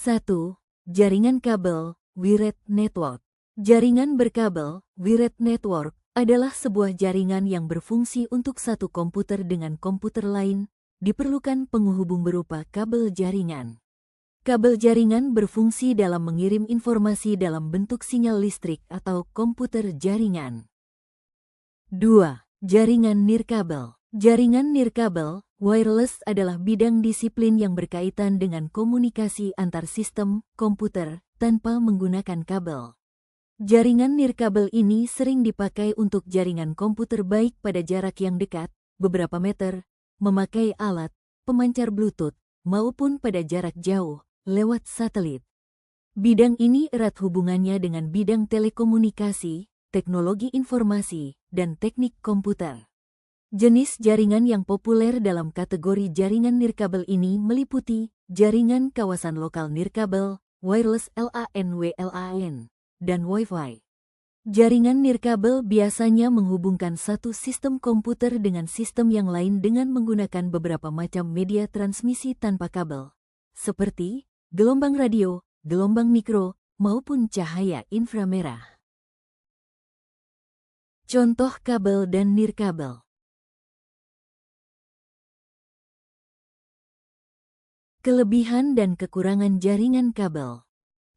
1. Jaringan kabel, wired network. Jaringan berkabel, wired network, adalah sebuah jaringan yang berfungsi untuk satu komputer dengan komputer lain, diperlukan penghubung berupa kabel jaringan. Kabel jaringan berfungsi dalam mengirim informasi dalam bentuk sinyal listrik atau komputer jaringan. 2. Jaringan nirkabel. Jaringan nirkabel, wireless adalah bidang disiplin yang berkaitan dengan komunikasi antar sistem komputer tanpa menggunakan kabel. Jaringan nirkabel ini sering dipakai untuk jaringan komputer baik pada jarak yang dekat, beberapa meter, memakai alat pemancar Bluetooth, maupun pada jarak jauh, lewat satelit. Bidang ini erat hubungannya dengan bidang telekomunikasi, teknologi informasi, dan teknik komputer. Jenis jaringan yang populer dalam kategori jaringan nirkabel ini meliputi jaringan kawasan lokal nirkabel, wireless LAN, dan Wi-Fi. Jaringan nirkabel biasanya menghubungkan satu sistem komputer dengan sistem yang lain dengan menggunakan beberapa macam media transmisi tanpa kabel, seperti gelombang radio, gelombang mikro, maupun cahaya inframerah. Contoh kabel dan nirkabel. Kelebihan dan kekurangan jaringan kabel.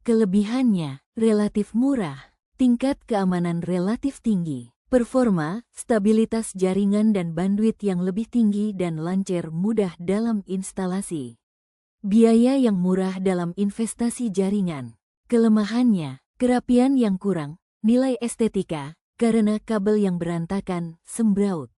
Kelebihannya, relatif murah, tingkat keamanan relatif tinggi, performa, stabilitas jaringan dan bandwidth yang lebih tinggi dan lancar mudah dalam instalasi. Biaya yang murah dalam investasi jaringan. Kelemahannya, kerapian yang kurang, nilai estetika, karena kabel yang berantakan, sembraut.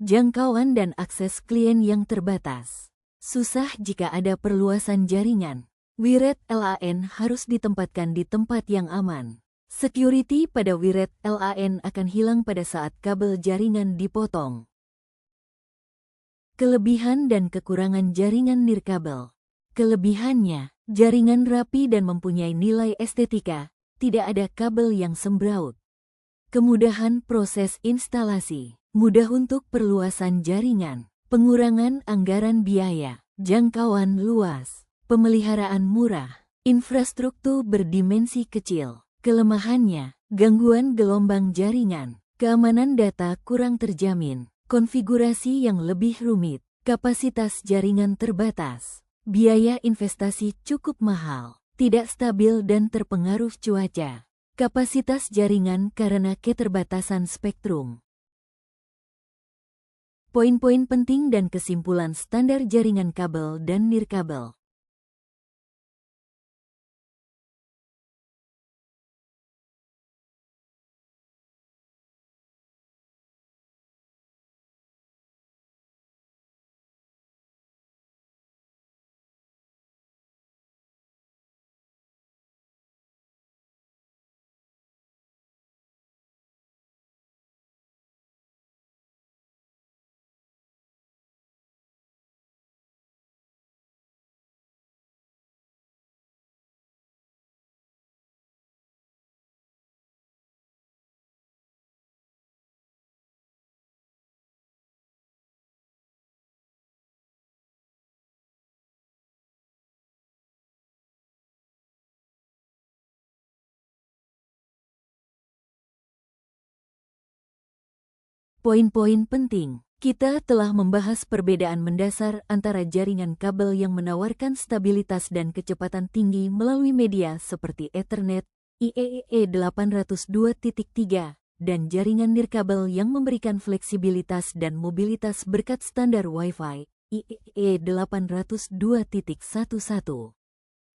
Jangkauan dan akses klien yang terbatas. Susah jika ada perluasan jaringan. Wired LAN harus ditempatkan di tempat yang aman. Security pada wired LAN akan hilang pada saat kabel jaringan dipotong. Kelebihan dan kekurangan jaringan nirkabel. Kelebihannya, jaringan rapi dan mempunyai nilai estetika, tidak ada kabel yang sembraut. Kemudahan proses instalasi, mudah untuk perluasan jaringan, pengurangan anggaran biaya, jangkauan luas, pemeliharaan murah, infrastruktur berdimensi kecil. Kelemahannya, gangguan gelombang jaringan, keamanan data kurang terjamin, konfigurasi yang lebih rumit, kapasitas jaringan terbatas, biaya investasi cukup mahal, tidak stabil dan terpengaruh cuaca, kapasitas jaringan karena keterbatasan spektrum. Poin-poin penting dan kesimpulan standar jaringan kabel dan nirkabel. Poin-poin penting. Kita telah membahas perbedaan mendasar antara jaringan kabel yang menawarkan stabilitas dan kecepatan tinggi melalui media seperti Ethernet, IEEE 802.3, dan jaringan nirkabel yang memberikan fleksibilitas dan mobilitas berkat standar Wi-Fi, IEEE 802.11.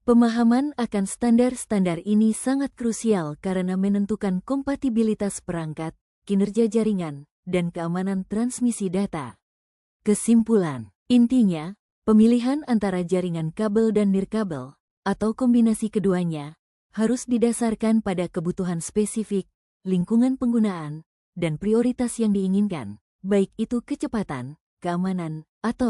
Pemahaman akan standar-standar ini sangat krusial karena menentukan kompatibilitas perangkat, kinerja jaringan, dan keamanan transmisi data. Kesimpulan, intinya, pemilihan antara jaringan kabel dan nirkabel, atau kombinasi keduanya, harus didasarkan pada kebutuhan spesifik, lingkungan penggunaan, dan prioritas yang diinginkan, baik itu kecepatan, keamanan, atau